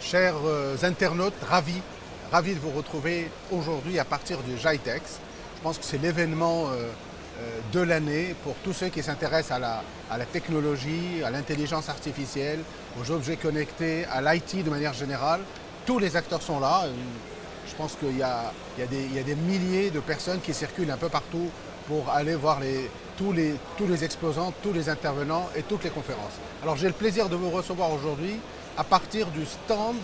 Chers internautes, ravi de vous retrouver aujourd'hui à partir du GITEX. Je pense que c'est l'événement de l'année pour tous ceux qui s'intéressent à la technologie, à l'intelligence artificielle, aux objets connectés, à l'IT de manière générale. Tous les acteurs sont là. Je pense qu'il y a des milliers de personnes qui circulent un peu partout pour aller voir tous les exposants, tous les intervenants et toutes les conférences. Alors j'ai le plaisir de vous recevoir aujourd'hui à partir du stand,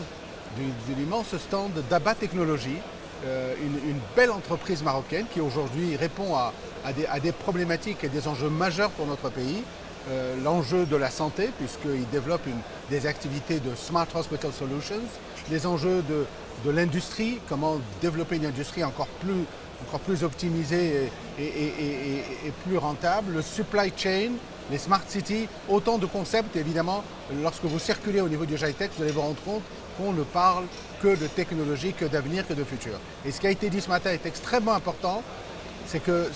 de l'immense stand d'Abba Technologies, une belle entreprise marocaine qui aujourd'hui répond à des problématiques et des enjeux majeurs pour notre pays. L'enjeu de la santé, puisqu'il développe des activités de Smart Hospital Solutions, les enjeux de l'industrie, comment développer une industrie encore plus optimisée et plus rentable, le supply chain, les smart cities, autant de concepts. Évidemment, lorsque vous circulez au niveau du GITEX, vous allez vous rendre compte qu'on ne parle que de technologie, que d'avenir, que de futur. Et ce qui a été dit ce matin est extrêmement important, c'est que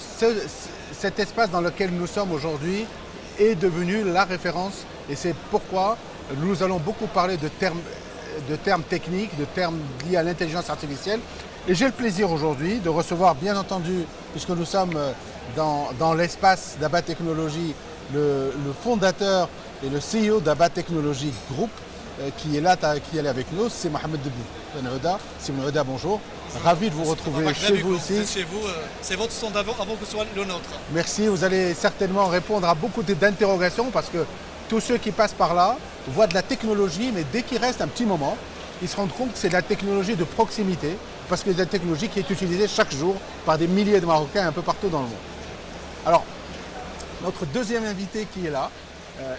cet espace dans lequel nous sommes aujourd'hui est devenu la référence, et c'est pourquoi nous allons beaucoup parler de termes techniques, de termes liés à l'intelligence artificielle. Et j'ai le plaisir aujourd'hui de recevoir, bien entendu, puisque nous sommes dans l'espace d'Abba Technologies, le fondateur et le CEO d'Abba Technologies Group, qui est là, qui est avec nous, c'est Mohamed Ben Aouda. C'est Ben Aouda, bonjour. Ravi de vous retrouver chez vous ici. Vous êtes chez vous, c'est votre stand avant que ce soit le nôtre. Merci, vous allez certainement répondre à beaucoup d'interrogations parce que tous ceux qui passent par là voient de la technologie, mais dès qu'il reste un petit moment, ils se rendent compte que c'est de la technologie de proximité, parce que c'est de la technologie qui est utilisée chaque jour par des milliers de Marocains un peu partout dans le monde. Alors, notre deuxième invité qui est là,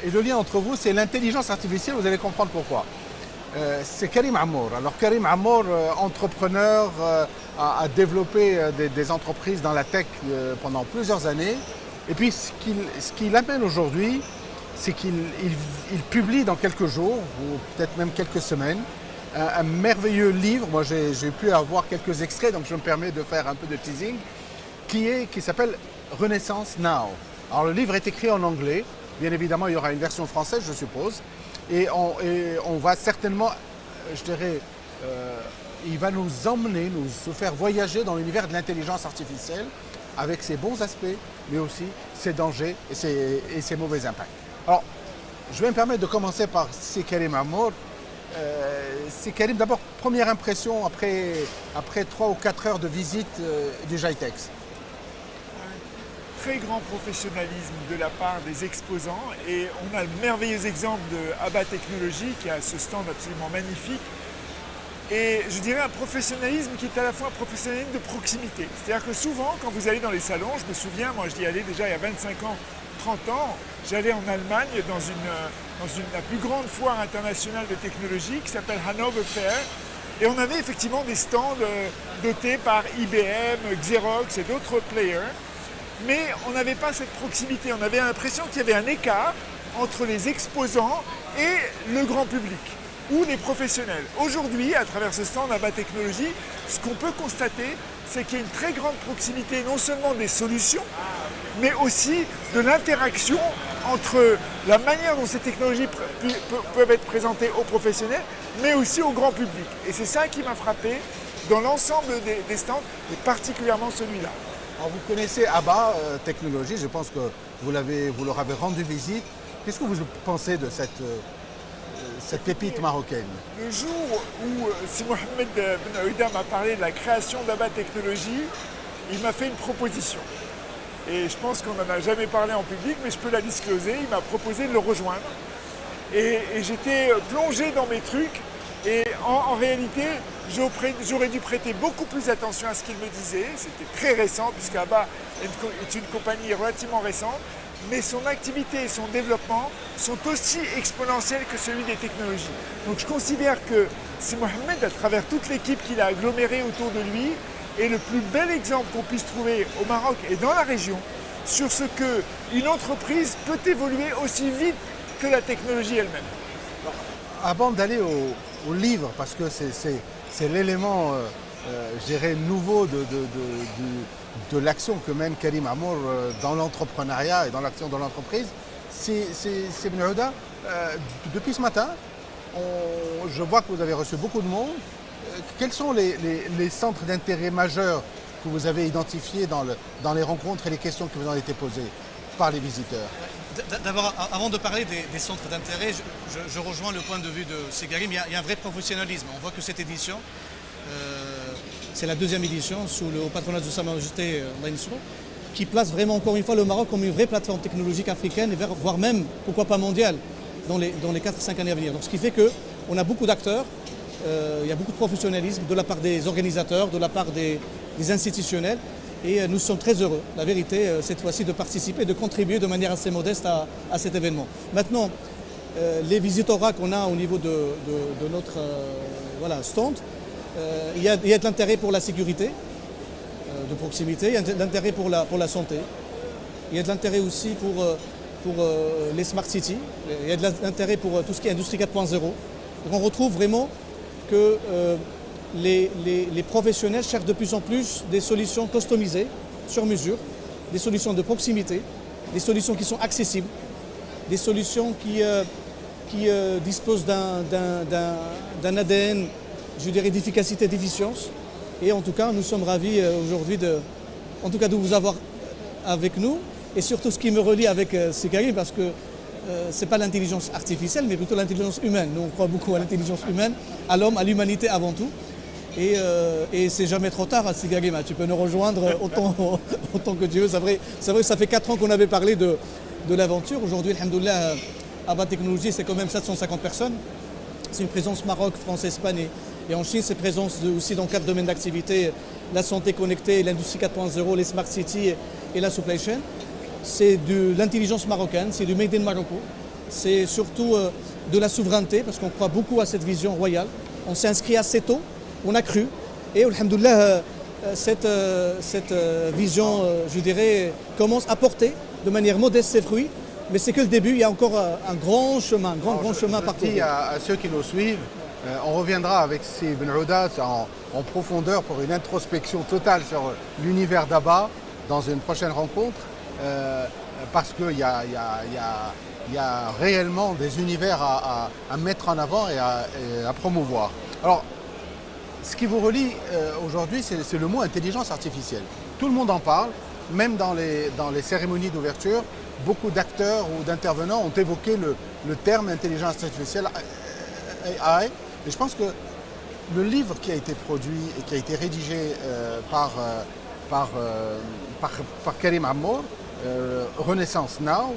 et le lien entre vous, c'est l'intelligence artificielle, vous allez comprendre pourquoi. C'est Karim Ammour. Alors Karim Ammour, entrepreneur, a développé des entreprises dans la tech pendant plusieurs années. Et puis ce qui l'amène aujourd'hui, c'est qu'il publie dans quelques jours, ou peut-être même quelques semaines, un merveilleux livre. Moi j'ai pu avoir quelques extraits, donc je me permets de faire un peu de teasing, qui s'appelle Renaissance Now. Alors le livre est écrit en anglais. Bien évidemment, il y aura une version française, je suppose. Et on va certainement, je dirais, il va nous emmener, nous faire voyager dans l'univers de l'intelligence artificielle avec ses bons aspects, mais aussi ses dangers et ses mauvais impacts. Alors, je vais me permettre de commencer par Karim Ammour. Karim, d'abord, première impression après 3 ou 4 heures de visite du GITEX. Très grand professionnalisme de la part des exposants et on a le merveilleux exemple de Abba Technologies qui a ce stand absolument magnifique et je dirais un professionnalisme qui est à la fois un professionnalisme de proximité. C'est-à-dire que souvent quand vous allez dans les salons, je me souviens, moi j'y allais déjà il y a 25 ans, 30 ans, j'allais en Allemagne dans la plus grande foire internationale de technologie qui s'appelle Hanover Fair et on avait effectivement des stands dotés par IBM, Xerox et d'autres players. Mais on n'avait pas cette proximité, on avait l'impression qu'il y avait un écart entre les exposants et le grand public ou les professionnels. Aujourd'hui, à travers ce stand Abba Technologies, ce qu'on peut constater, c'est qu'il y a une très grande proximité non seulement des solutions, mais aussi de l'interaction entre la manière dont ces technologies peuvent être présentées aux professionnels, mais aussi au grand public. Et c'est ça qui m'a frappé dans l'ensemble des stands, et particulièrement celui-là. Alors vous connaissez Abba Technologies, je pense que vous leur avez rendu visite. Qu'est-ce que vous pensez de cette pépite marocaine? Le jour où si Mohamed Ben Aouda m'a parlé de la création d'Abba Technologies, il m'a fait une proposition. Et je pense qu'on n'en a jamais parlé en public, mais je peux la discloser. Il m'a proposé de le rejoindre. Et j'étais plongé dans mes trucs. Et en réalité, j'aurais dû prêter beaucoup plus attention à ce qu'il me disait. C'était très récent, puisque Abba est une compagnie relativement récente, mais son activité et son développement sont aussi exponentiels que celui des technologies. Donc je considère que c'est Mohamed, à travers toute l'équipe qu'il a agglomérée autour de lui, est le plus bel exemple qu'on puisse trouver au Maroc et dans la région sur ce qu'une entreprise peut évoluer aussi vite que la technologie elle-même. Avant d'aller au livre, parce que c'est l'élément, je dirais, nouveau de l'action que mène Karim Ammour dans l'entrepreneuriat et dans l'action de l'entreprise, c'est Ben Aouda, depuis ce matin, je vois que vous avez reçu beaucoup de monde. Quels sont les centres d'intérêt majeurs que vous avez identifiés dans les rencontres et les questions qui vous ont été posées par les visiteurs? D'abord, avant de parler des centres d'intérêt, je rejoins le point de vue de Segarim. Il y a un vrai professionnalisme. On voit que cette édition, c'est la deuxième édition sous le haut patronage de Sa Majesté Mansour, qui place vraiment encore une fois le Maroc comme une vraie plateforme technologique africaine, voire même, pourquoi pas mondiale, dans les 4-5 années à venir. Donc, ce qui fait qu'on a beaucoup d'acteurs, il y a beaucoup de professionnalisme de la part des organisateurs, de la part des institutionnels. Et nous sommes très heureux, la vérité, cette fois-ci, de participer, de contribuer de manière assez modeste à cet événement. Maintenant, les visitorat qu'on a au niveau de notre stand, il y a de l'intérêt pour la sécurité de proximité, il y a de l'intérêt pour la santé, il y a de l'intérêt aussi pour les smart cities, il y a de l'intérêt pour tout ce qui est industrie 4.0. Donc on retrouve vraiment que les professionnels cherchent de plus en plus des solutions customisées, sur mesure, des solutions de proximité, des solutions qui sont accessibles, des solutions qui disposent d'un ADN, je dirais, d'efficacité, d'efficience. Et en tout cas, nous sommes ravis aujourd'hui de vous avoir avec nous. Et surtout, ce qui me relie avec Segarim, parce que ce n'est pas l'intelligence artificielle, mais plutôt l'intelligence humaine. Nous, on croit beaucoup à l'intelligence humaine, à l'homme, à l'humanité avant tout. Et c'est jamais trop tard à Segarim. Tu peux nous rejoindre autant que tu veux. C'est vrai que ça fait 4 ans qu'on avait parlé de l'aventure. Aujourd'hui, alhamdoulilah, Abba Technologies, c'est quand même 750 personnes. C'est une présence Maroc, France, Espagne et en Chine. C'est présence aussi dans 4 domaines d'activité, la santé connectée, l'industrie 4.0, les smart cities et la supply chain. C'est de l'intelligence marocaine, c'est du Made in Morocco. C'est surtout de la souveraineté, parce qu'on croit beaucoup à cette vision royale. On s'est inscrit assez tôt. On a cru et alhamdoulilah, cette vision, je dirais, commence à porter de manière modeste ses fruits, mais c'est que le début, il y a encore un grand chemin, grand chemin à parcourir. Je dis à ceux qui nous suivent, on reviendra avec Sib Ben Ouda en profondeur pour une introspection totale sur l'univers d'Abba dans une prochaine rencontre, parce qu'il y a réellement des univers à mettre en avant et à promouvoir. Alors, ce qui vous relie aujourd'hui, c'est le mot intelligence artificielle. Tout le monde en parle, même dans les cérémonies d'ouverture, beaucoup d'acteurs ou d'intervenants ont évoqué le terme intelligence artificielle, AI. Et je pense que le livre qui a été produit et qui a été rédigé par Karim Ammour, Renaissance Now,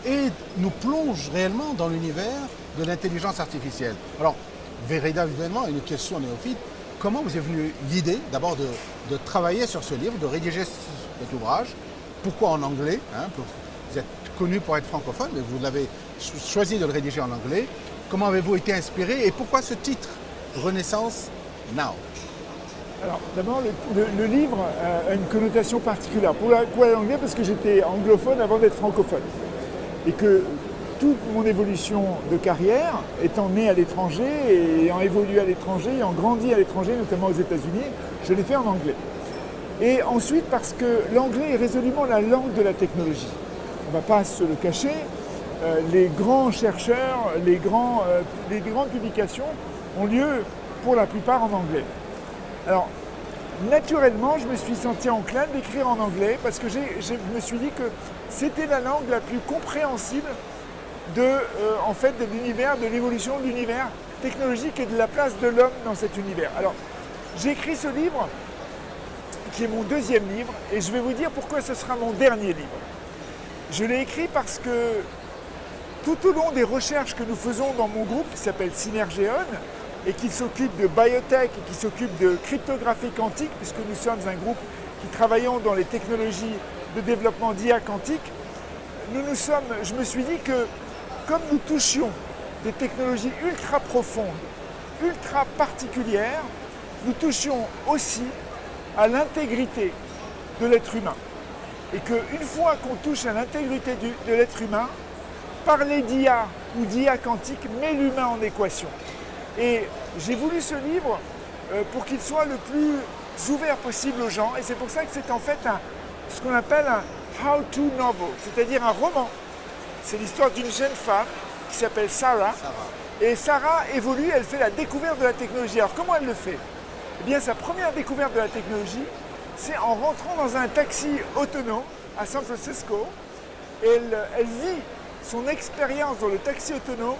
et nous plonge réellement dans l'univers de l'intelligence artificielle. Alors, véritablement, une question néophyte, comment vous est venue l'idée d'abord de travailler sur ce livre, de rédiger cet ouvrage? Pourquoi en anglais, vous êtes connu pour être francophone, mais vous l'avez choisi de le rédiger en anglais. Comment avez-vous été inspiré et pourquoi ce titre, Renaissance Now? Alors, d'abord, le livre a une connotation particulière. Pour l'anglais, parce que j'étais anglophone avant d'être francophone. Et que toute mon évolution de carrière, étant né à l'étranger, et ayant évolué à l'étranger, ayant grandi à l'étranger, notamment aux États-Unis, je l'ai fait en anglais. Et ensuite, parce que l'anglais est résolument la langue de la technologie. On ne va pas se le cacher, les grands chercheurs, les grandes publications ont lieu pour la plupart en anglais. Alors, naturellement, je me suis senti enclin d'écrire en anglais parce que je me suis dit que c'était la langue la plus compréhensible de l'univers, de l'évolution de l'univers technologique et de la place de l'homme dans cet univers. Alors, j'ai écrit ce livre, qui est mon deuxième livre, et je vais vous dire pourquoi ce sera mon dernier livre. Je l'ai écrit parce que tout au long des recherches que nous faisons dans mon groupe, qui s'appelle Synergeon, et qui s'occupe de biotech et qui s'occupe de cryptographie quantique, puisque nous sommes un groupe qui travaillons dans les technologies de développement d'IA quantique, je me suis dit que comme nous touchions des technologies ultra profondes, ultra particulières, nous touchions aussi à l'intégrité de l'être humain. Et qu'une fois qu'on touche à l'intégrité de l'être humain, parler d'IA ou d'IA quantique met l'humain en équation. Et j'ai voulu ce livre pour qu'il soit le plus ouvert possible aux gens. Et c'est pour ça que c'est en fait ce qu'on appelle un how-to novel, c'est-à-dire un roman. C'est l'histoire d'une jeune femme qui s'appelle Sarah, Et Sarah évolue, elle fait la découverte de la technologie. Alors comment elle le fait? Eh bien sa première découverte de la technologie, c'est en rentrant dans un taxi autonome à San Francisco. Elle vit son expérience dans le taxi autonome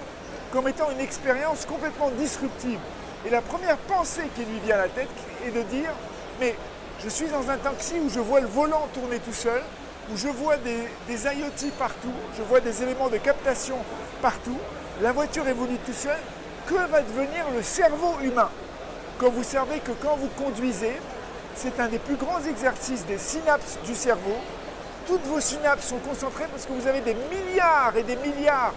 comme étant une expérience complètement disruptive. Et la première pensée qui lui vient à la tête est de dire « Mais je suis dans un taxi où je vois le volant tourner tout seul, où je vois des IoT partout, je vois des éléments de captation partout, la voiture évolue tout seul, que va devenir le cerveau humain ?» Quand vous savez que quand vous conduisez, c'est un des plus grands exercices des synapses du cerveau. Toutes vos synapses sont concentrées parce que vous avez des milliards et des milliards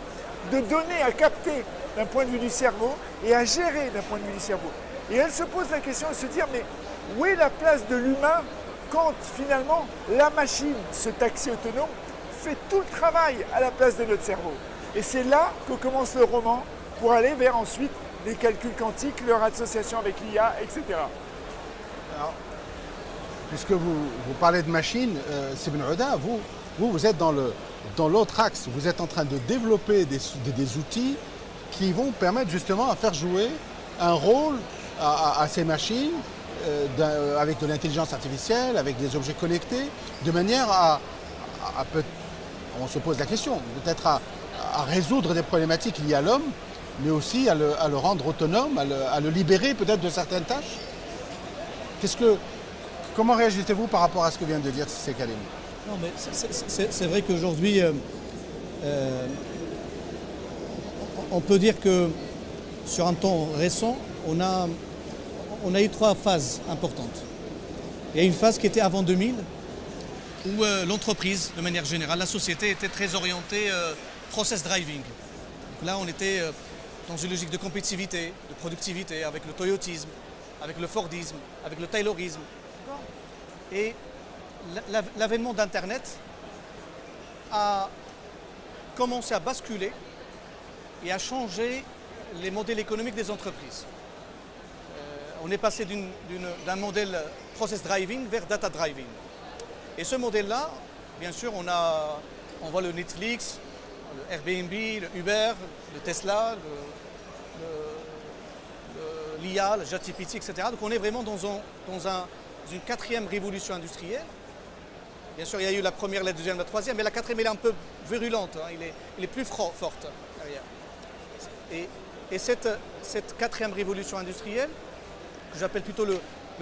de données à capter d'un point de vue du cerveau et à gérer d'un point de vue du cerveau. Et elle se pose la question de se dire, mais où est la place de l'humain quand finalement la machine, ce taxi autonome, fait tout le travail à la place de notre cerveau? Et c'est là que commence le roman pour aller vers ensuite les calculs quantiques, leur association avec l'IA, etc. Alors, puisque vous parlez de machines, Sibn Ouda, vous êtes dans l'autre axe. Vous êtes en train de développer des outils qui vont permettre justement à faire jouer un rôle à ces machines avec de l'intelligence artificielle, avec des objets connectés, de manière on se pose la question, peut-être à résoudre des problématiques liées à l'homme, mais aussi à le rendre autonome, à le libérer peut-être de certaines tâches. Comment réagissez-vous par rapport à ce que vient de dire Cissé Karim? Non, mais c'est vrai qu'aujourd'hui, on peut dire que sur un temps récent, on a eu 3 phases importantes. Il y a une phase qui était avant 2000, où l'entreprise, de manière générale, la société était très orientée process driving. Donc là, on était dans une logique de compétitivité, de productivité, avec le toyotisme, avec le fordisme, avec le taylorisme. Et l'avènement d'Internet a commencé à basculer et à changer les modèles économiques des entreprises. On est passé d'un modèle process driving vers data driving. Et ce modèle-là, bien sûr, on voit le Netflix, le Airbnb, le Uber, le Tesla, l'IA, le ChatGPT, etc. Donc on est vraiment dans une 4e révolution industrielle. Bien sûr, il y a eu la première, la deuxième, la troisième, mais la 4e, elle est un peu virulente, hein, elle est plus forte derrière. Et cette 4e révolution industrielle, que j'appelle plutôt le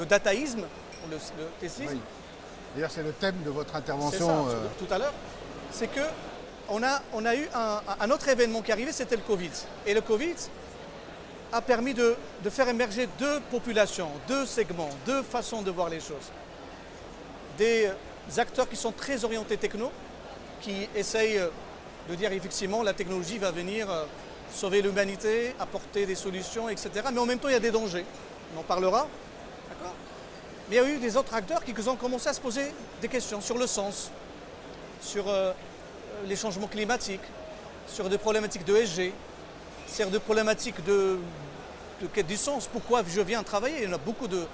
dataïsme, le teslisme. Oui. D'ailleurs, c'est le thème de votre intervention. C'est ça, tout à l'heure. C'est qu'on a eu un autre événement qui est arrivé, c'était le Covid. Et le Covid a permis de faire émerger 2 populations, 2 segments, 2 façons de voir les choses. Des acteurs qui sont très orientés techno, qui essayent de dire effectivement la technologie va venir sauver l'humanité, apporter des solutions, etc. Mais en même temps, il y a des dangers. On en parlera. D'accord ? Mais il y a eu des autres acteurs qui ont commencé à se poser des questions sur le sens, sur les changements climatiques, sur des problématiques de d'ESG, sur des problématiques de quête du sens. Pourquoi je viens travailler? Il y en a beaucoup de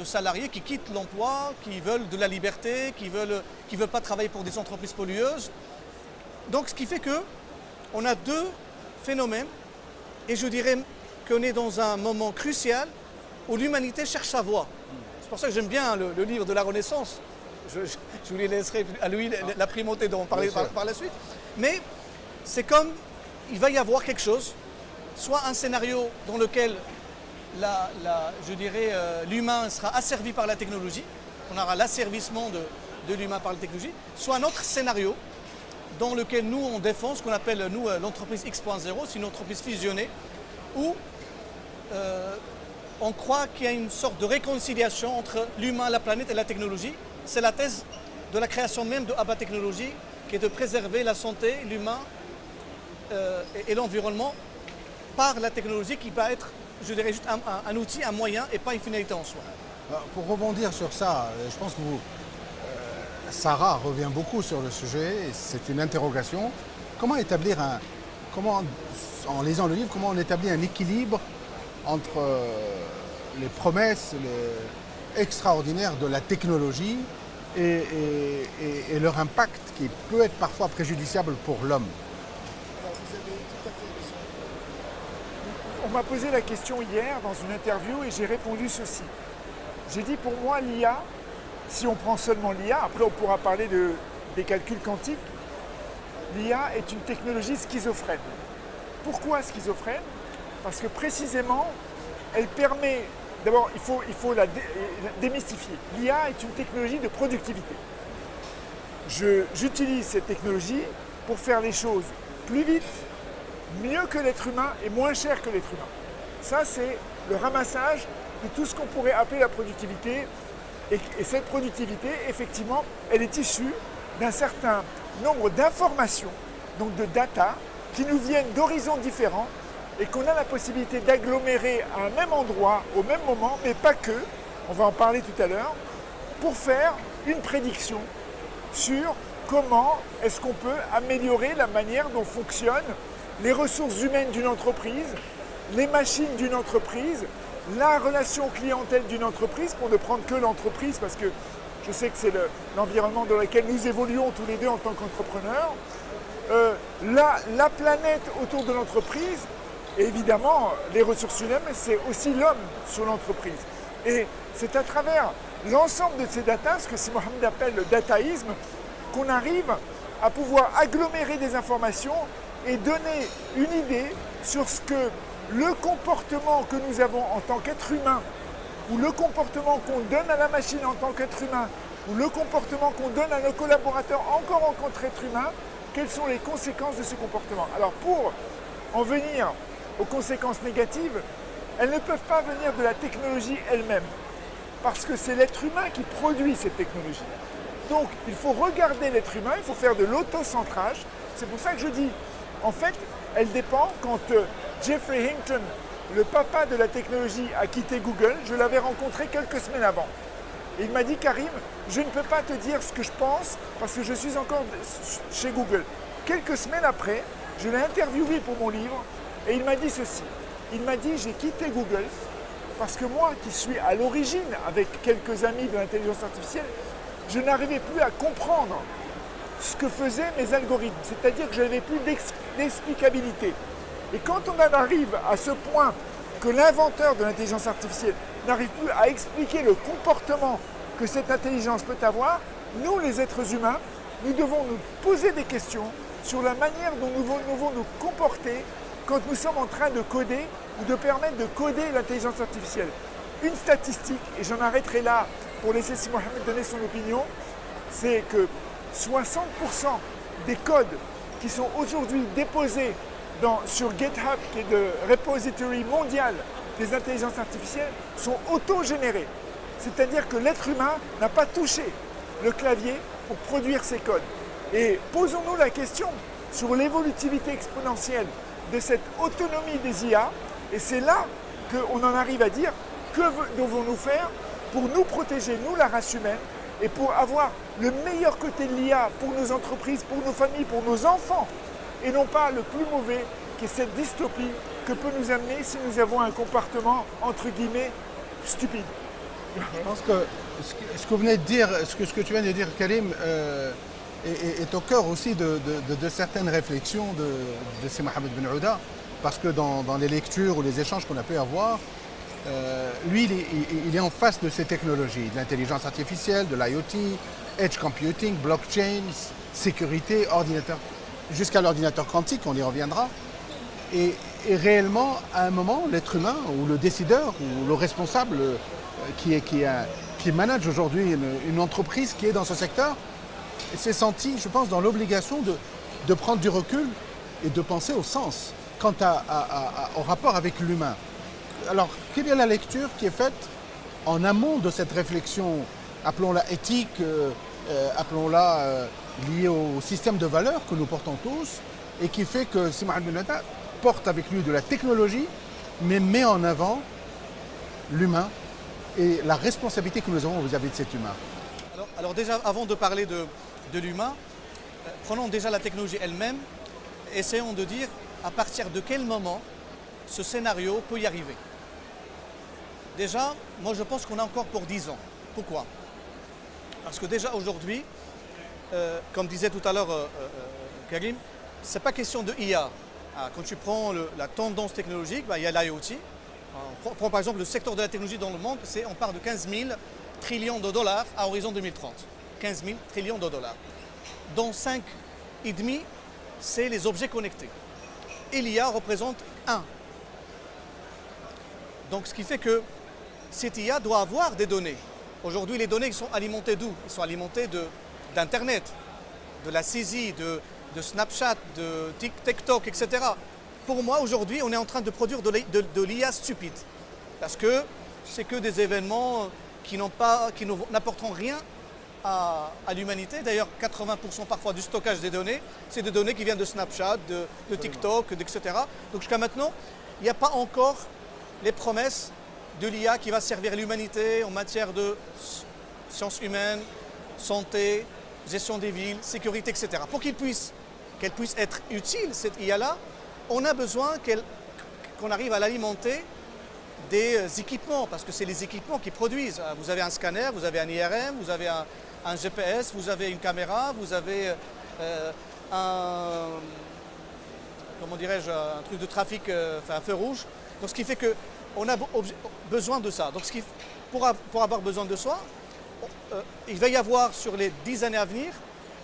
salariés qui quittent l'emploi, qui veulent de la liberté, qui veulent pas travailler pour des entreprises pollueuses. Donc ce qui fait qu'on a 2 phénomènes, et je dirais qu'on est dans un moment crucial où l'humanité cherche sa voie. C'est pour ça que j'aime bien le livre de la Renaissance. Je vous les laisserai à lui la primauté dont on parlait par la suite. Mais c'est comme il va y avoir quelque chose, soit un scénario dans lequel je dirais l'humain sera asservi par la technologie, on aura l'asservissement de l'humain par la technologie, soit un autre scénario dans lequel nous on défend ce qu'on appelle nous l'entreprise X.0, c'est une entreprise fusionnée où on croit qu'il y a une sorte de réconciliation entre l'humain, la planète et la technologie. C'est la thèse de la création même de Abba Technologies, qui est de préserver la santé, l'humain et l'environnement par la technologie qui va être, je dirais, juste un outil, un moyen et pas une finalité en soi. Pour rebondir sur ça, je pense que Sarah revient beaucoup sur le sujet, et c'est une interrogation. Comment établir en lisant le livre, comment on établit un équilibre entre les promesses extraordinaires de la technologie et leur impact qui peut être parfois préjudiciable pour l'homme? Alors, vous avez tout à fait raison. m'a posé la question hier dans une interview et j'ai répondu ceci. J'ai dit pour moi l'IA, si on prend seulement l'IA, après on pourra parler des calculs quantiques, l'IA est une technologie schizophrène. Pourquoi schizophrène? Parce que précisément, elle permet, d'abord il faut la démystifier. L'IA est une technologie de productivité. J'utilise cette technologie pour faire les choses plus vite, mieux que l'être humain et moins cher que l'être humain. Ça, c'est le ramassage de tout ce qu'on pourrait appeler la productivité. Et cette productivité, effectivement, elle est issue d'un certain nombre d'informations, donc de data, qui nous viennent d'horizons différents et qu'on a la possibilité d'agglomérer à un même endroit, au même moment, mais pas que, on va en parler tout à l'heure, pour faire une prédiction sur comment est-ce qu'on peut améliorer la manière dont fonctionnent les ressources humaines d'une entreprise, les machines d'une entreprise, la relation clientèle d'une entreprise, pour ne prendre que l'entreprise, parce que je sais que c'est l'environnement dans lequel nous évoluons tous les deux en tant qu'entrepreneurs, la planète autour de l'entreprise, et évidemment les ressources humaines, c'est aussi l'homme sur l'entreprise. Et c'est à travers l'ensemble de ces datas, ce que si Mohamed appelle le dataïsme, qu'on arrive à pouvoir agglomérer des informations et donner une idée sur ce que le comportement que nous avons en tant qu'être humain, ou le comportement qu'on donne à la machine en tant qu'être humain, ou le comportement qu'on donne à nos collaborateurs encore en tant qu'être humain, quelles sont les conséquences de ce comportement. Alors pour en venir aux conséquences négatives, elles ne peuvent pas venir de la technologie elle-même, parce que c'est l'être humain qui produit cette technologie. Donc il faut regarder l'être humain, il faut faire de l'autocentrage. C'est pour ça que je dis, en fait, elle dépend quand Jeffrey Hinton, le papa de la technologie, a quitté Google. Je l'avais rencontré quelques semaines avant. Et il m'a dit, Karim, je ne peux pas te dire ce que je pense parce que je suis encore chez Google. Quelques semaines après, je l'ai interviewé pour mon livre et il m'a dit ceci. Il m'a dit, j'ai quitté Google parce que moi, qui suis à l'origine, avec quelques amis de l'intelligence artificielle, je n'arrivais plus à comprendre ce que faisaient mes algorithmes. C'est-à-dire que je n'avais plus d'explicabilité. Et quand on en arrive à ce point que l'inventeur de l'intelligence artificielle n'arrive plus à expliquer le comportement que cette intelligence peut avoir, nous, les êtres humains, nous devons nous poser des questions sur la manière dont nous devons nous comporter quand nous sommes en train de coder ou de permettre de coder l'intelligence artificielle. Une statistique, et j'en arrêterai là pour laisser si Mohamed donner son opinion, c'est que 60% des codes qui sont aujourd'hui déposés sur GitHub, qui est le repository mondial des intelligences artificielles, sont auto-générés. C'est-à-dire que l'être humain n'a pas touché le clavier pour produire ces codes. Et posons-nous la question sur l'évolutivité exponentielle de cette autonomie des IA, et c'est là qu'on en arrive à dire que devons-nous faire pour nous protéger, nous, la race humaine, et pour avoir le meilleur côté de l'IA pour nos entreprises, pour nos familles, pour nos enfants, et non pas le plus mauvais, qui est cette dystopie que peut nous amener si nous avons un comportement, entre guillemets, stupide. Je pense que ce que vous venez de dire, ce que tu viens de dire, Karim, est au cœur aussi de certaines réflexions de C. Mohamed Ben Ouda, parce que dans les lectures ou les échanges qu'on a pu avoir, lui, il est en face de ces technologies, de l'intelligence artificielle, de l'IoT, edge computing, blockchain, sécurité, ordinateur, jusqu'à l'ordinateur quantique, on y reviendra. Et réellement, à un moment, l'être humain, ou le décideur, ou le responsable qui manage aujourd'hui une entreprise qui est dans ce secteur, s'est senti, je pense, dans l'obligation de prendre du recul et de penser au sens, quant au rapport avec l'humain. Alors, quelle est la lecture qui est faite en amont de cette réflexion, appelons-la éthique, appelons-la liée au système de valeurs que nous portons tous, et qui fait que C. Mohamed Ben Ouda porte avec lui de la technologie, mais met en avant l'humain et la responsabilité que nous avons vis-à-vis de cet humain. Alors déjà, avant de parler de l'humain, prenons déjà la technologie elle-même, essayons de dire à partir de quel moment ce scénario peut y arriver. Déjà, moi je pense qu'on a encore pour 10 ans. Pourquoi? Parce que déjà aujourd'hui, comme disait tout à l'heure Karim, ce n'est pas question de IA. Quand tu prends la tendance technologique, il y a l'IoT. On prend par exemple le secteur de la technologie dans le monde, on part de 15 000 trillions de dollars à horizon 2030. 15 000 trillions de dollars. Dont 5,5, c'est les objets connectés. Et l'IA représente 1. Donc ce qui fait que cette IA doit avoir des données. Aujourd'hui, les données sont alimentées d'où? Elles sont alimentées d'Internet, de la saisie, de Snapchat, de TikTok, etc. Pour moi, aujourd'hui, on est en train de produire de l'IA stupide. Parce que c'est que des événements qui n'apporteront rien à l'humanité. D'ailleurs, 80% parfois du stockage des données, c'est des données qui viennent de Snapchat, de TikTok, etc. Donc jusqu'à maintenant, il n'y a pas encore les promesses de l'IA qui va servir l'humanité en matière de sciences humaines, santé, gestion des villes, sécurité, etc. Pour qu'elle puisse être utile, cette IA-là, on a besoin qu'on arrive à l'alimenter des équipements, parce que c'est les équipements qui produisent. Vous avez un scanner, vous avez un IRM, vous avez un GPS, vous avez une caméra, vous avez un truc de trafic, un feu rouge. Donc ce qui fait qu'on a besoin de ça. Donc pour avoir besoin de ça, il va y avoir sur les 10 années à venir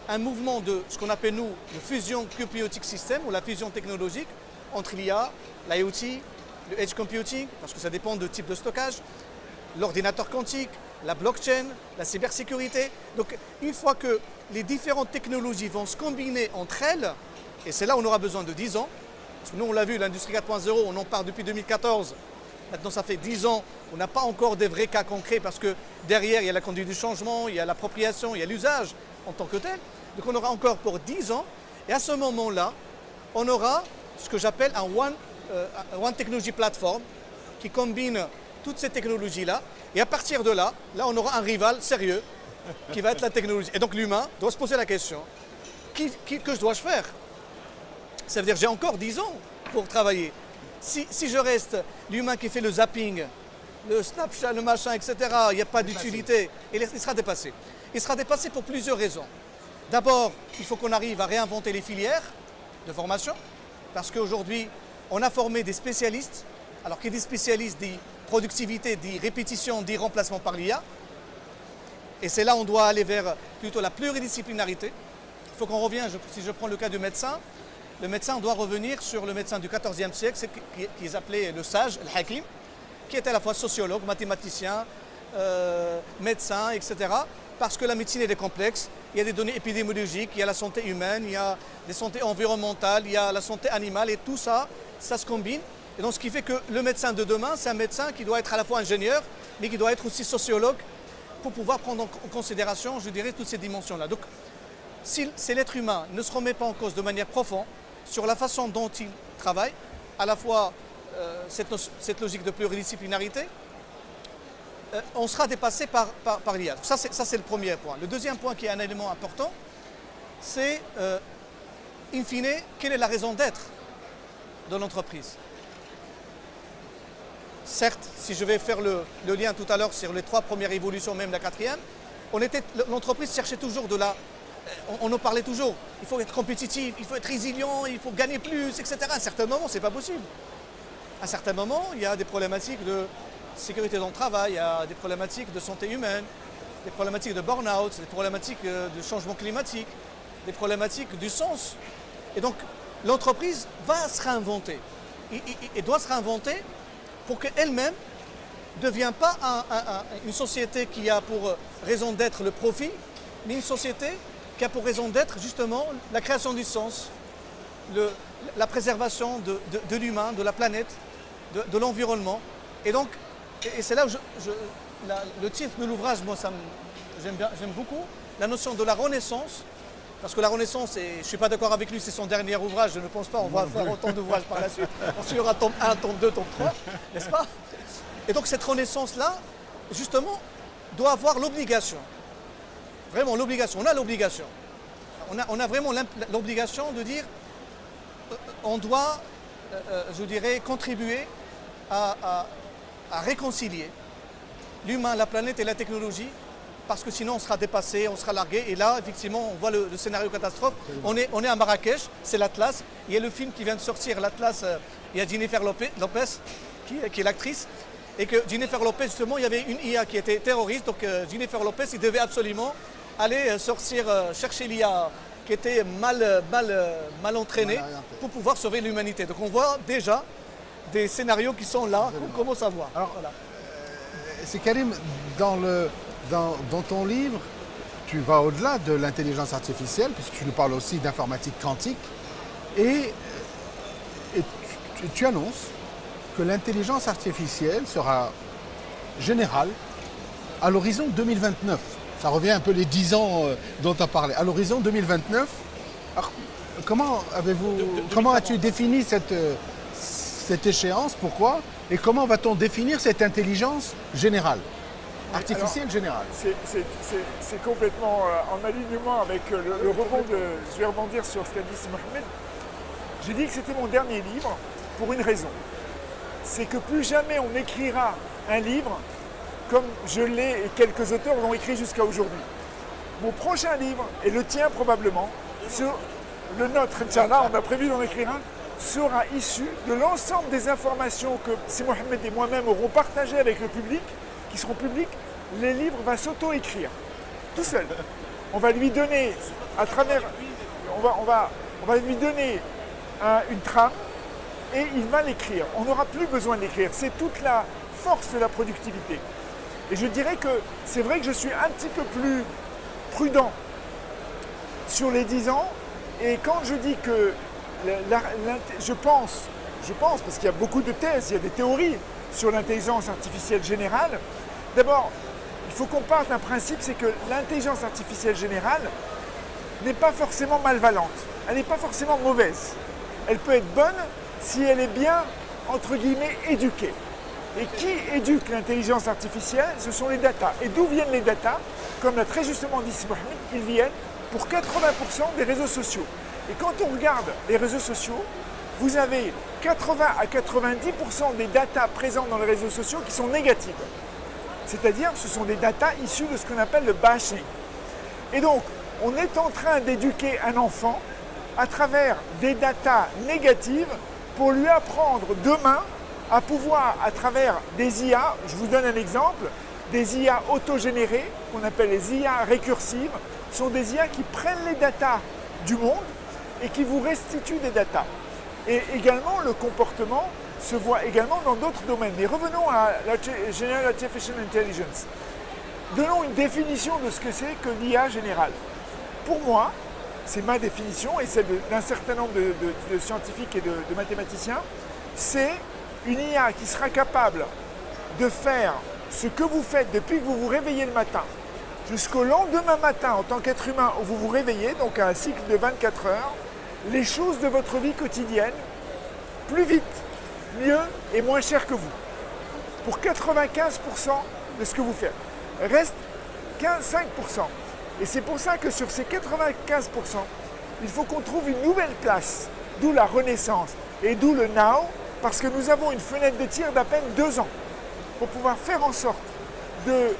un mouvement de ce qu'on appelle nous le fusion compute system ou la fusion technologique entre l'IA, l'IoT, le edge computing, parce que ça dépend du type de stockage, l'ordinateur quantique, la blockchain, la cybersécurité. Donc une fois que les différentes technologies vont se combiner entre elles, et c'est là où on aura besoin de 10 ans, parce que nous on l'a vu, l'industrie 4.0, on en parle depuis 2014, maintenant ça fait 10 ans, on n'a pas encore des vrais cas concrets parce que derrière il y a la conduite du changement, il y a l'appropriation, il y a l'usage en tant que tel. Donc on aura encore pour 10 ans, et à ce moment-là, on aura ce que j'appelle un One Technology Platform qui combine toutes ces technologies-là, et à partir de là, on aura un rival sérieux qui va être la technologie. Et donc l'humain doit se poser la question, que dois-je faire? Ça veut dire j'ai encore 10 ans pour travailler. Si je reste l'humain qui fait le zapping, le Snapchat, le machin, etc., il n'y a pas d'utilité, il sera dépassé. Il sera dépassé pour plusieurs raisons. D'abord, il faut qu'on arrive à réinventer les filières de formation, parce qu'aujourd'hui, on a formé des spécialistes, alors qui dit spécialistes dit productivité, dit répétition, dit remplacement par l'IA. Et c'est là où on doit aller vers plutôt la pluridisciplinarité. Il faut qu'on revienne, si je prends le cas du médecin, le médecin doit revenir sur le médecin du XIVe siècle, qui appelait le sage, le hakim, qui était à la fois sociologue, mathématicien, médecin, etc. Parce que la médecine est complexe, il y a des données épidémiologiques, il y a la santé humaine, il y a des santé environnementales, il y a la santé animale, et tout ça, ça se combine. Et donc ce qui fait que le médecin de demain, c'est un médecin qui doit être à la fois ingénieur, mais qui doit être aussi sociologue pour pouvoir prendre en considération, je dirais, toutes ces dimensions-là. Donc si l'être humain ne se remet pas en cause de manière profonde sur la façon dont il travaille, à la fois cette logique de pluridisciplinarité, on sera dépassé par l'IA. Ça, c'est le premier point. Le deuxième point qui est un élément important, c'est, in fine, quelle est la raison d'être de l'entreprise. Certes, si je vais faire le lien tout à l'heure sur les 3 premières évolutions, même la 4e, l'entreprise cherchait toujours on en parlait toujours, il faut être compétitif, il faut être résilient, il faut gagner plus, etc. À un certain moment, ce n'est pas possible. À un certain moment, il y a des problématiques de sécurité dans le travail, il y a des problématiques de santé humaine, des problématiques de burn-out, des problématiques de changement climatique, des problématiques du sens. Et donc, l'entreprise va se réinventer. Et doit se réinventer pour qu'elle-même ne devienne pas une société qui a pour raison d'être le profit, mais une société qui a pour raison d'être justement la création du sens, la préservation de l'humain, de la planète, de l'environnement. Et donc, et c'est là où le titre de l'ouvrage, moi, j'aime beaucoup, la notion de la renaissance, parce que la renaissance, je ne suis pas d'accord avec lui, c'est son dernier ouvrage, je ne pense pas, on va faire autant d'ouvrages par la suite. Ensuite, il y aura tome 1, tome 2, tome 3, n'est-ce pas? Et donc cette renaissance-là, justement, doit avoir l'obligation, vraiment l'obligation, on a l'obligation, on a vraiment l'obligation de dire, on doit, je dirais, contribuer à réconcilier l'humain, la planète et la technologie parce que sinon on sera dépassé, on sera largué. Et là, effectivement, on voit le scénario catastrophe. On est à Marrakech, c'est l'Atlas. Il y a le film qui vient de sortir, l'Atlas, il y a Jennifer Lopez qui est l'actrice. Et que Jennifer Lopez, justement, il y avait une IA qui était terroriste. Donc Jennifer Lopez, il devait absolument aller chercher l'IA qui était mal entraînée pour pouvoir sauver l'humanité. Donc on voit déjà des scénarios qui sont là, qu'on commence à voir. Alors, Voilà. c'est Karim, dans ton livre, tu vas au-delà de l'intelligence artificielle, puisque tu nous parles aussi d'informatique quantique, et tu annonces que l'intelligence artificielle sera générale à l'horizon 2029. Ça revient un peu les 10 ans dont tu as parlé. À l'horizon 2029, alors, comment as-tu défini cette échéance? Pourquoi? Et comment va-t-on définir cette intelligence générale, artificielle générale? C'est complètement en alignement avec le rebond de... Je vais rebondir sur ce qu'a dit Mohamed. J'ai dit que c'était mon dernier livre pour une raison. C'est que plus jamais on écrira un livre comme je l'ai et quelques auteurs l'ont écrit jusqu'à aujourd'hui. Mon prochain livre, et le tien probablement, le nôtre, Inch'Allah, on a prévu d'en écrire un, sera issu de l'ensemble des informations que Si Mohamed et moi-même auront partagées avec le public, qui seront publics. Les livres vont s'auto-écrire, tout seul. On va lui donner, à travers, on va lui donner une trame, et il va l'écrire. On n'aura plus besoin de l'écrire. C'est toute la force de la productivité. Et je dirais que c'est vrai que je suis un petit peu plus prudent sur les 10 ans. Et quand je dis que je pense, parce qu'il y a beaucoup de thèses, il y a des théories sur l'intelligence artificielle générale. D'abord, il faut qu'on parte d'un principe, c'est que l'intelligence artificielle générale n'est pas forcément malvalente. Elle n'est pas forcément mauvaise. Elle peut être bonne si elle est bien, entre guillemets, éduquée. Et qui éduque l'intelligence artificielle? Ce sont les datas. Et d'où viennent les datas? Comme l'a très justement dit Mohamed, ils viennent pour 80% des réseaux sociaux. Et quand on regarde les réseaux sociaux, vous avez 80 à 90% des datas présentes dans les réseaux sociaux qui sont négatives. C'est-à-dire, ce sont des datas issues de ce qu'on appelle le bashing. Et donc, on est en train d'éduquer un enfant à travers des datas négatives pour lui apprendre demain à pouvoir, à travers des IA, je vous donne un exemple, des IA autogénérées, qu'on appelle les IA récursives, sont des IA qui prennent les datas du monde et qui vous restituent des datas. Et également, le comportement se voit également dans d'autres domaines. Mais revenons à la General Artificial Intelligence. Donnons une définition de ce que c'est que l'IA générale. Pour moi, c'est ma définition et celle d'un certain nombre de scientifiques et de mathématiciens, c'est une IA qui sera capable de faire ce que vous faites depuis que vous vous réveillez le matin jusqu'au lendemain matin en tant qu'être humain où vous vous réveillez, donc à un cycle de 24 heures, les choses de votre vie quotidienne plus vite, mieux et moins cher que vous. Pour 95% de ce que vous faites. Reste 5%. Et c'est pour ça que sur ces 95%, il faut qu'on trouve une nouvelle place, d'où la renaissance et d'où le now, parce que nous avons une fenêtre de tir d'à peine 2 ans pour pouvoir faire en sorte de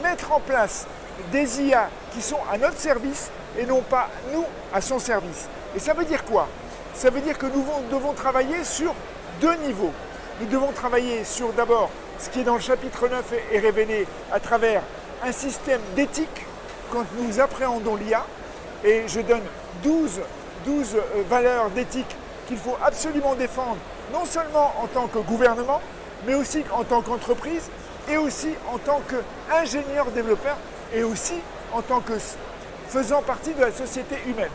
mettre en place des IA qui sont à notre service et non pas nous à son service. Et ça veut dire quoi? Ça veut dire que nous devons travailler sur 2 niveaux. Nous devons travailler sur d'abord ce qui est dans le chapitre 9 est révélé à travers un système d'éthique quand nous appréhendons l'IA. Et je donne 12 valeurs d'éthique qu'il faut absolument défendre, non seulement en tant que gouvernement, mais aussi en tant qu'entreprise, et aussi en tant qu'ingénieur développeur, et aussi en tant que faisant partie de la société humaine.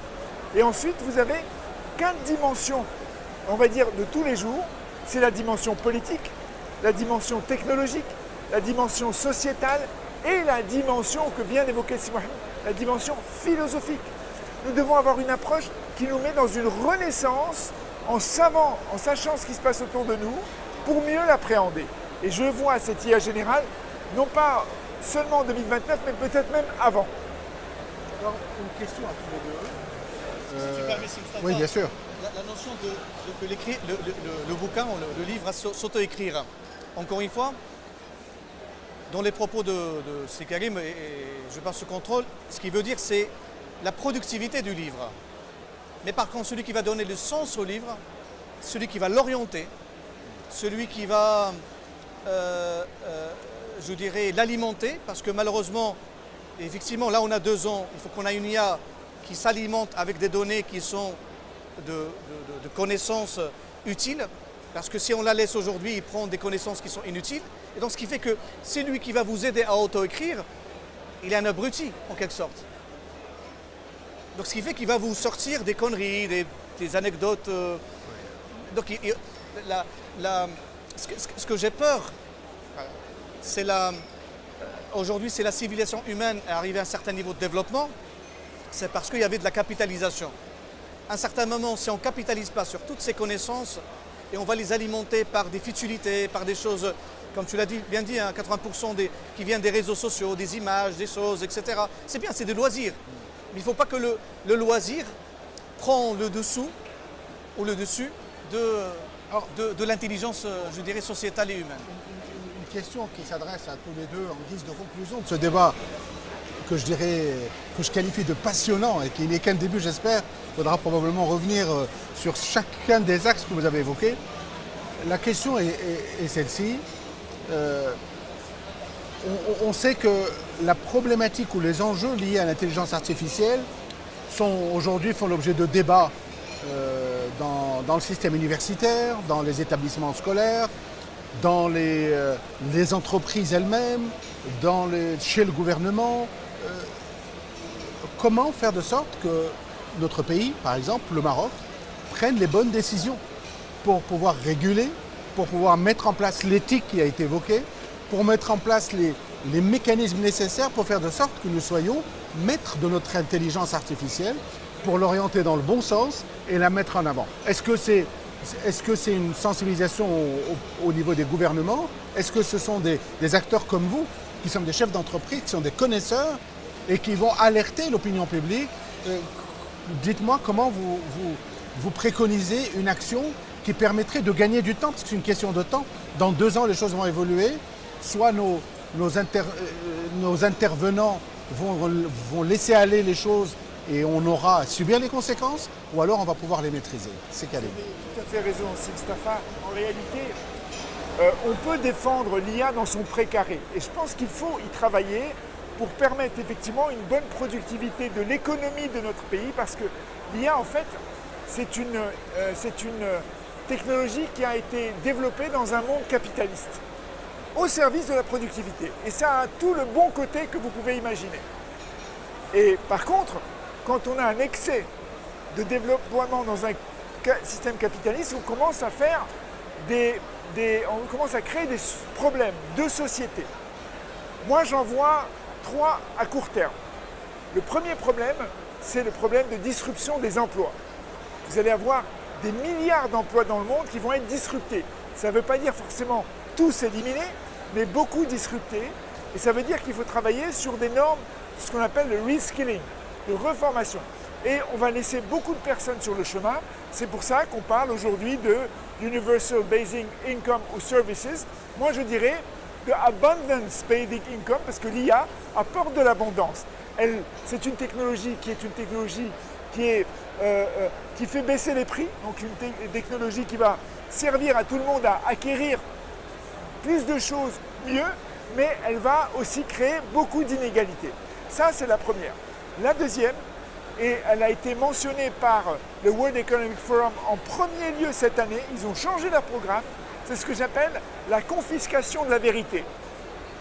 Et ensuite, vous avez 4 dimensions, on va dire, de tous les jours. C'est la dimension politique, la dimension technologique, la dimension sociétale et la dimension que vient d'évoquer Mohamed, la dimension philosophique. Nous devons avoir une approche qui nous met dans une renaissance en sachant ce qui se passe autour de nous pour mieux l'appréhender. Et je vois cette IA générale, non pas seulement en 2029, mais peut-être même avant. Alors, une question à tous les deux. Si tu permets, Mustafa, oui, bien sûr. La notion que le bouquin, le livre va s'auto-écrire. Encore une fois, dans les propos de Sekarim, et je passe ce contrôle, ce qu'il veut dire, c'est la productivité du livre. Mais par contre, celui qui va donner le sens au livre, celui qui va l'orienter, celui qui va, je dirais, l'alimenter, parce que malheureusement, effectivement, là on a 2 ans, il faut qu'on ait une IA qui s'alimente avec des données qui sont de connaissances utiles, parce que si on la laisse aujourd'hui, il prend des connaissances qui sont inutiles. Et donc ce qui fait que celui qui va vous aider à auto-écrire, il est un abruti en quelque sorte. Donc ce qui fait qu'il va vous sortir des conneries, des anecdotes. Donc ce que j'ai peur, c'est aujourd'hui c'est la civilisation humaine est arrivée à un certain niveau de développement, c'est parce qu'il y avait de la capitalisation. À un certain moment, si on ne capitalise pas sur toutes ces connaissances, et on va les alimenter par des futilités, par des choses, comme tu l'as bien dit, hein, 80% qui viennent des réseaux sociaux, des images, des choses, etc. C'est bien, c'est des loisirs. Mais il ne faut pas que le loisir prend le dessous ou le dessus de l'intelligence, je dirais, sociétale et humaine. Une question qui s'adresse à tous les deux en guise de conclusion de ce débat que je qualifie de passionnant et qui n'est qu'un début, j'espère. Il faudra probablement revenir sur chacun des axes que vous avez évoqués. La question est celle-ci. On sait que la problématique ou les enjeux liés à l'intelligence artificielle aujourd'hui font l'objet de débats dans le système universitaire, dans les établissements scolaires, dans les entreprises elles-mêmes, chez le gouvernement. Comment faire de sorte que notre pays, par exemple le Maroc, prenne les bonnes décisions pour pouvoir réguler, pour pouvoir mettre en place l'éthique qui a été évoquée, pour mettre en place les mécanismes nécessaires pour faire de sorte que nous soyons maîtres de notre intelligence artificielle, pour l'orienter dans le bon sens et la mettre en avant. Est-ce que c'est une sensibilisation au niveau des gouvernements? Est-ce que ce sont des acteurs comme vous, qui sont des chefs d'entreprise, qui sont des connaisseurs et qui vont alerter l'opinion publique? Dites-moi comment vous préconisez une action qui permettrait de gagner du temps, parce que c'est une question de temps. Dans 2 ans, les choses vont évoluer. Soit nos intervenants vont laisser aller les choses et on aura à subir les conséquences, ou alors on va pouvoir les maîtriser. C'est calé. Vous avez tout à fait raison, Mustafa. En réalité, on peut défendre l'IA dans son précaré. Et je pense qu'il faut y travailler pour permettre effectivement une bonne productivité de l'économie de notre pays, parce que l'IA, en fait, c'est une technologie qui a été développée dans un monde capitaliste, au service de la productivité. Et ça a tout le bon côté que vous pouvez imaginer. Et par contre, quand on a un excès de développement dans un système capitaliste, on commence à faire on commence à créer des problèmes de société. Moi, j'en vois 3 à court terme. Le premier problème, c'est le problème de disruption des emplois. Vous allez avoir des milliards d'emplois dans le monde qui vont être disruptés. Ça ne veut pas dire forcément tous éliminés, mais beaucoup disruptés. Et ça veut dire qu'il faut travailler sur des normes, ce qu'on appelle le reskilling, de reformation. Et on va laisser beaucoup de personnes sur le chemin. C'est pour ça qu'on parle aujourd'hui de Universal Basic Income ou Services. Moi, je dirais de Abundance Basic Income, parce que l'IA apporte de l'abondance. C'est une technologie qui fait baisser les prix, donc une technologie qui va servir à tout le monde à acquérir plus de choses mieux, mais elle va aussi créer beaucoup d'inégalités. Ça, c'est la première. La deuxième, et elle a été mentionnée par le World Economic Forum en premier lieu cette année, ils ont changé leur programme, c'est ce que j'appelle la confiscation de la vérité.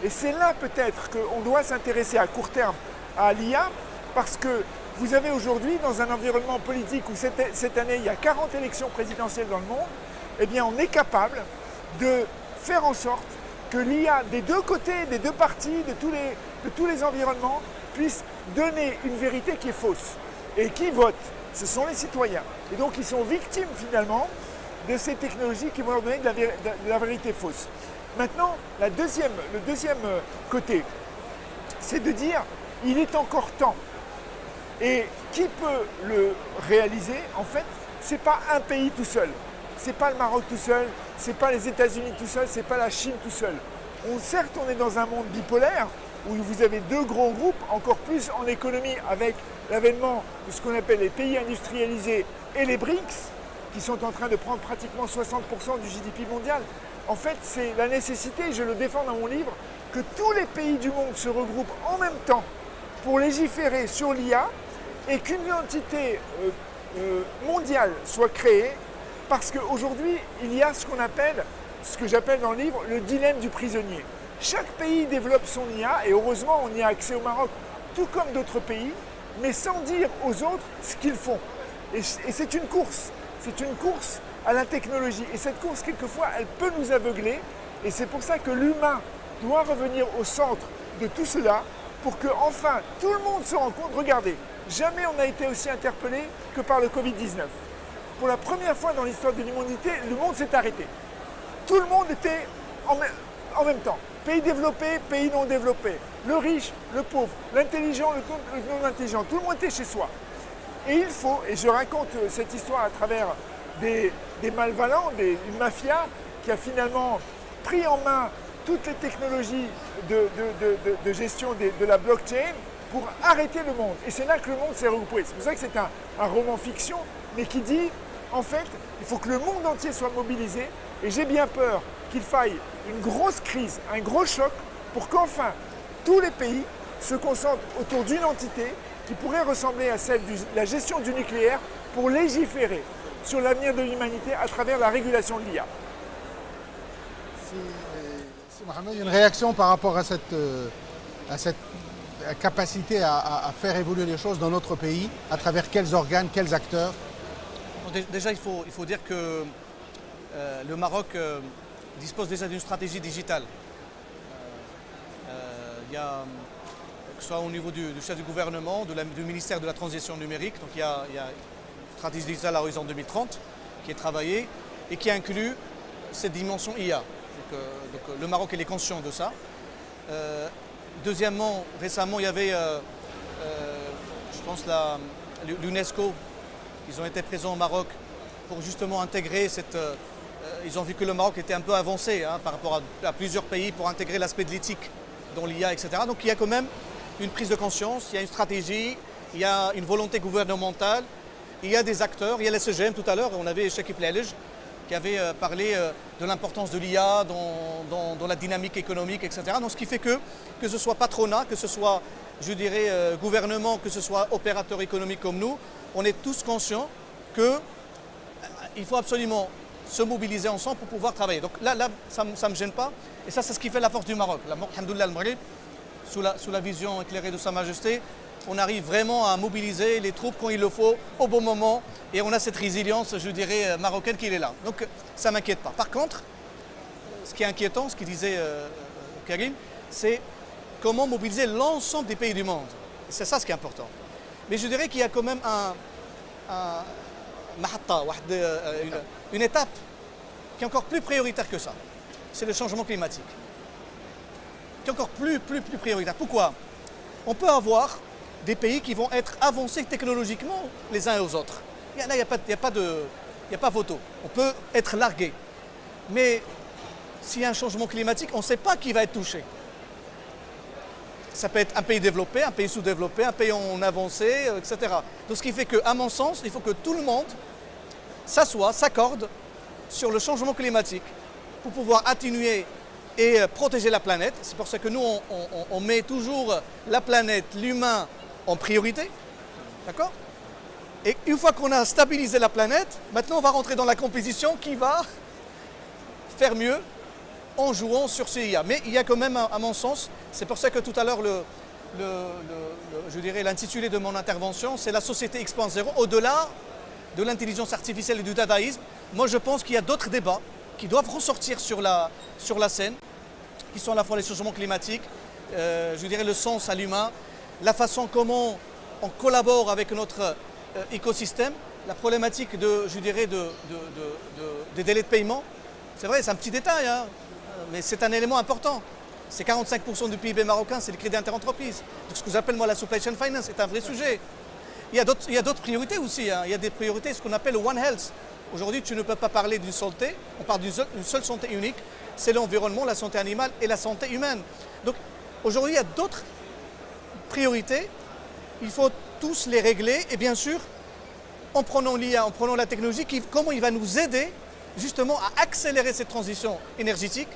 Et c'est là peut-être qu'on doit s'intéresser à court terme à l'IA, parce que vous avez aujourd'hui, dans un environnement politique où cette année il y a 40 élections présidentielles dans le monde, eh bien on est capable de faire en sorte que l'IA des deux côtés, des deux parties, de tous les environnements, puisse donner une vérité qui est fausse. Et qui vote? Ce sont les citoyens. Et donc ils sont victimes finalement de ces technologies qui vont leur donner de la vérité fausse. Maintenant, le deuxième côté, c'est de dire il est encore temps. Et qui peut le réaliser? En fait, ce n'est pas un pays tout seul. Ce n'est pas le Maroc tout seul, ce n'est pas les États-Unis tout seul, ce n'est pas la Chine tout seul. Certes, on est dans un monde bipolaire où vous avez deux gros groupes, encore plus en économie avec l'avènement de ce qu'on appelle les pays industrialisés et les BRICS, qui sont en train de prendre pratiquement 60% du GDP mondial. En fait, c'est la nécessité, je le défends dans mon livre, que tous les pays du monde se regroupent en même temps pour légiférer sur l'IA et qu'une entité mondiale soit créée, parce qu'aujourd'hui, il y a ce qu'on appelle, ce que j'appelle dans le livre, le dilemme du prisonnier. Chaque pays développe son IA, et heureusement, on y a accès au Maroc, tout comme d'autres pays, mais sans dire aux autres ce qu'ils font. Et c'est une course à la technologie. Et cette course, quelquefois, elle peut nous aveugler, et c'est pour ça que l'humain doit revenir au centre de tout cela, pour que enfin tout le monde se rende compte. Regardez, jamais on n'a été aussi interpellé que par le Covid-19. Pour la première fois dans l'histoire de l'humanité, le monde s'est arrêté. Tout le monde était en même temps. Pays développés, pays non développés. Le riche, le pauvre, l'intelligent, le non intelligent. Tout le monde était chez soi. Et il faut, et je raconte cette histoire à travers des malvalants, une mafia qui a finalement pris en main toutes les technologies de gestion de la blockchain pour arrêter le monde. Et c'est là que le monde s'est regroupé. C'est pour ça que c'est un roman fiction, mais qui dit, en fait, il faut que le monde entier soit mobilisé. Et j'ai bien peur qu'il faille une grosse crise, un gros choc, pour qu'enfin tous les pays se concentrent autour d'une entité qui pourrait ressembler à celle de la gestion du nucléaire pour légiférer sur l'avenir de l'humanité à travers la régulation de l'IA. Mohamed, une réaction par rapport à cette capacité à faire évoluer les choses dans notre pays, à travers quels organes, quels acteurs? Déjà, il faut dire que le Maroc dispose déjà d'une stratégie digitale. Il y a, que ce soit au niveau du chef du gouvernement, du ministère de la Transition numérique, donc il y a une stratégie digitale à horizon 2030 qui est travaillée et qui inclut cette dimension IA. Donc le Maroc il est conscient de ça. Deuxièmement, récemment il y avait, je pense, l'UNESCO. Ils ont été présents au Maroc pour justement intégrer cette... ils ont vu que le Maroc était un peu avancé par rapport à plusieurs pays pour intégrer l'aspect de l'éthique dans l'IA, etc. Donc il y a quand même une prise de conscience, il y a une stratégie, il y a une volonté gouvernementale, il y a des acteurs, il y a l'SGM tout à l'heure, on avait Chekib Lelej qui avait parlé de l'importance de l'IA dans la dynamique économique, etc. Donc ce qui fait que ce soit patronat, que ce soit, je dirais, gouvernement, que ce soit opérateur économique comme nous, on est tous conscients qu'il faut absolument se mobiliser ensemble pour pouvoir travailler. Donc là ça ne me gêne pas. Et ça, c'est ce qui fait la force du Maroc. Alhamdoulilah, le Maghreb, sous la vision éclairée de Sa Majesté, on arrive vraiment à mobiliser les troupes quand il le faut, au bon moment. Et on a cette résilience, je dirais, marocaine qui est là. Donc ça ne m'inquiète pas. Par contre, ce qui est inquiétant, ce qu'il disait Karim, c'est comment mobiliser l'ensemble des pays du monde. C'est ça ce qui est important. Mais je dirais qu'il y a quand même une étape qui est encore plus prioritaire que ça. C'est le changement climatique. Qui est encore plus prioritaire. Pourquoi? On peut avoir des pays qui vont être avancés technologiquement les uns et aux autres. Là, il n'y a pas photo. On peut être largué. Mais s'il y a un changement climatique, on ne sait pas qui va être touché. Ça peut être un pays développé, un pays sous-développé, un pays en avancé, etc. Donc ce qui fait qu'à mon sens, il faut que tout le monde s'accorde sur le changement climatique pour pouvoir atténuer et protéger la planète. C'est pour ça que nous, on met toujours la planète, l'humain en priorité. D'accord? Et une fois qu'on a stabilisé la planète, maintenant on va rentrer dans la compétition qui va faire mieux en jouant sur ces IA. Mais il y a quand même, à mon sens, c'est pour ça que tout à l'heure, je dirais l'intitulé de mon intervention, c'est la société X.0, au-delà de l'intelligence artificielle et du dadaïsme. Moi, je pense qu'il y a d'autres débats qui doivent ressortir sur la scène, qui sont à la fois les changements climatiques, je dirais le sens à l'humain, la façon comment on collabore avec notre écosystème, la problématique des délais de paiement. C'est vrai, c'est un petit détail, mais c'est un élément important. C'est 45% du PIB marocain, c'est le crédit interentreprise. Donc ce que j'appelle moi la supply chain finance, c'est un vrai sujet. Il y a d'autres priorités aussi. Il y a des priorités, ce qu'on appelle le One Health. Aujourd'hui, tu ne peux pas parler d'une santé, on parle d'une seule santé unique. c'est l'environnement, la santé animale et la santé humaine. Donc aujourd'hui, il y a d'autres priorités. Il faut tous les régler et bien sûr, en prenant l'IA, en prenant la technologie, comment il va nous aider justement à accélérer cette transition énergétique,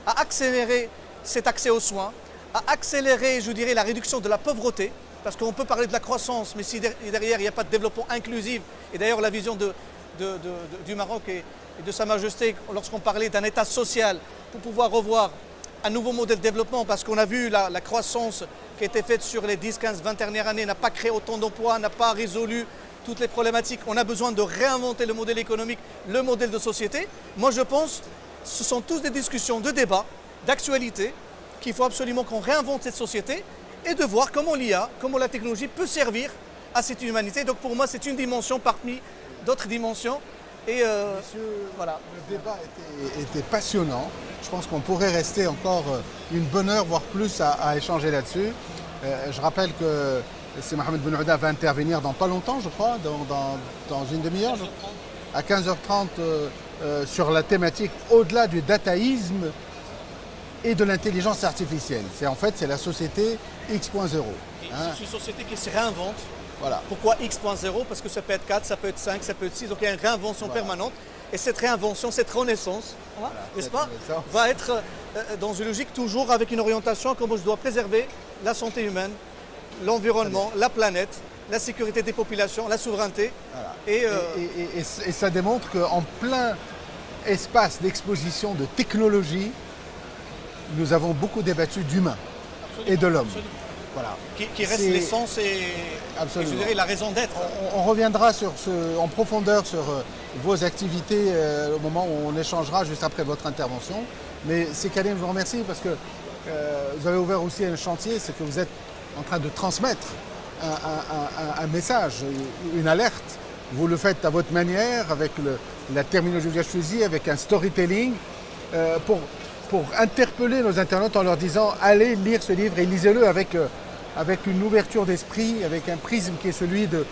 à accélérer cet accès aux soins, à accélérer, je dirais, la réduction de la pauvreté, parce qu'on peut parler de la croissance, mais si derrière il n'y a pas de développement inclusif, et d'ailleurs la vision du Maroc et de Sa Majesté, lorsqu'on parlait d'un État social, pour pouvoir revoir un nouveau modèle de développement, parce qu'on a vu la croissance qui a été faite sur les 10, 15, 20 dernières années, n'a pas créé autant d'emplois, n'a pas résolu toutes les problématiques. On a besoin de réinventer le modèle économique, le modèle de société. Moi je pense que ce sont tous des discussions, de débats, d'actualité, qu'il faut absolument qu'on réinvente cette société et de voir comment l'IA, comment la technologie peut servir à cette humanité. Donc pour moi c'est une dimension parmi d'autres dimensions. Et voilà. Le débat était passionnant. Je pense qu'on pourrait rester encore une bonne heure, voire plus, à échanger là-dessus. Je rappelle que c'est Mohamed Benouda va intervenir dans pas longtemps, je crois, dans une demi-heure, à 15h30, sur la thématique au-delà du dataïsme et de l'intelligence artificielle. C'est la société X.0. C'est une société qui se réinvente. Voilà. Pourquoi X.0? Parce que ça peut être 4, ça peut être 5, ça peut être 6, donc il y a une réinvention permanente. Et cette réinvention, cette renaissance, n'est-ce pas, va être dans une logique toujours avec une orientation comme je dois préserver la santé humaine, l'environnement, la planète, la sécurité des populations, la souveraineté. Voilà. Et ça démontre qu'en plein espace d'exposition de technologie, nous avons beaucoup débattu d'humain et de l'homme. Voilà. Qui reste l'essence et je dirais la raison d'être. On reviendra en profondeur sur vos activités au moment où on échangera juste après votre intervention. Mais c'est Karim, je vous remercie parce que vous avez ouvert aussi un chantier, c'est que vous êtes en train de transmettre un message, une alerte. Vous le faites à votre manière, avec la terminologie que j'ai choisie, avec un storytelling, pour interpeller nos internautes en leur disant allez lire ce livre et lisez-le avec une ouverture d'esprit, avec un prisme qui est celui de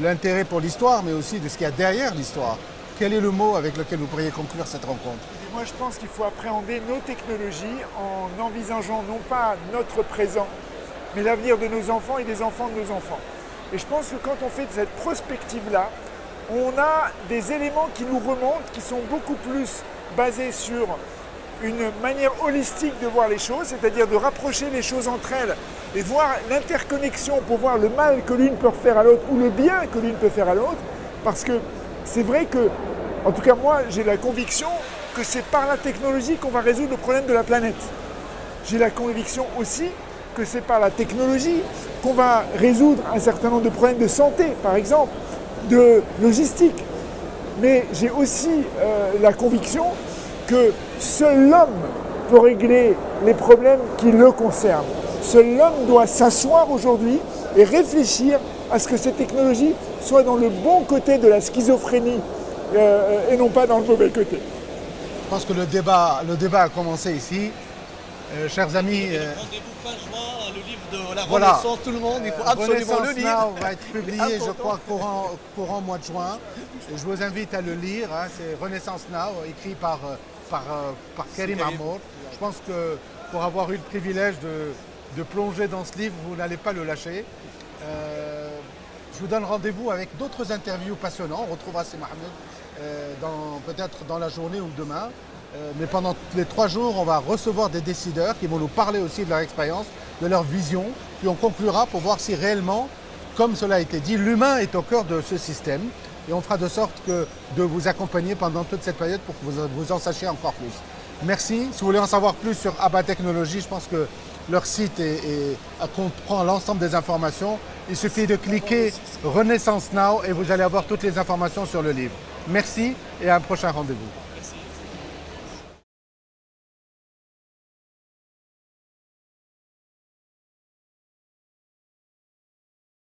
l'intérêt pour l'histoire, mais aussi de ce qu'il y a derrière l'histoire. Quel est le mot avec lequel vous pourriez conclure cette rencontre? Moi, je pense qu'il faut appréhender nos technologies en envisageant non pas notre présent, mais l'avenir de nos enfants et des enfants de nos enfants. Et je pense que quand on fait cette prospective-là, on a des éléments qui nous remontent, qui sont beaucoup plus basés sur une manière holistique de voir les choses, c'est-à-dire de rapprocher les choses entre elles et voir l'interconnexion pour voir le mal que l'une peut faire à l'autre ou le bien que l'une peut faire à l'autre. Parce que c'est vrai que, en tout cas moi, j'ai la conviction que c'est par la technologie qu'on va résoudre le problème de la planète. J'ai la conviction aussi que c'est par la technologie qu'on va résoudre un certain nombre de problèmes de santé, par exemple, de logistique. Mais j'ai aussi la conviction que seul l'homme peut régler les problèmes qui le concernent. Seul l'homme doit s'asseoir aujourd'hui et réfléchir à ce que ces technologies soient dans le bon côté de la schizophrénie et non pas dans le mauvais côté. Je pense que le débat a commencé ici. Chers amis, rendez-vous fin juin, le livre de la Renaissance, tout le monde, il faut absolument le lire. Now va être publié, je crois, courant mois de juin. Et je vous invite à le lire. C'est Renaissance Now, écrit par Karim Amour. Je pense que pour avoir eu le privilège de plonger dans ce livre, vous n'allez pas le lâcher. Je vous donne rendez-vous avec d'autres interviews passionnantes. On retrouvera ces Mohamed peut-être dans la journée ou demain. Mais pendant les 3 jours, on va recevoir des décideurs qui vont nous parler aussi de leur expérience, de leur vision. Puis on conclura pour voir si réellement, comme cela a été dit, l'humain est au cœur de ce système. Et on fera de sorte de vous accompagner pendant toute cette période pour que vous en sachiez encore plus. Merci. Si vous voulez en savoir plus sur Abba Technologies, je pense que leur site comprend l'ensemble des informations. Il suffit de cliquer Renaissance Now et vous allez avoir toutes les informations sur le livre. Merci et à un prochain rendez-vous.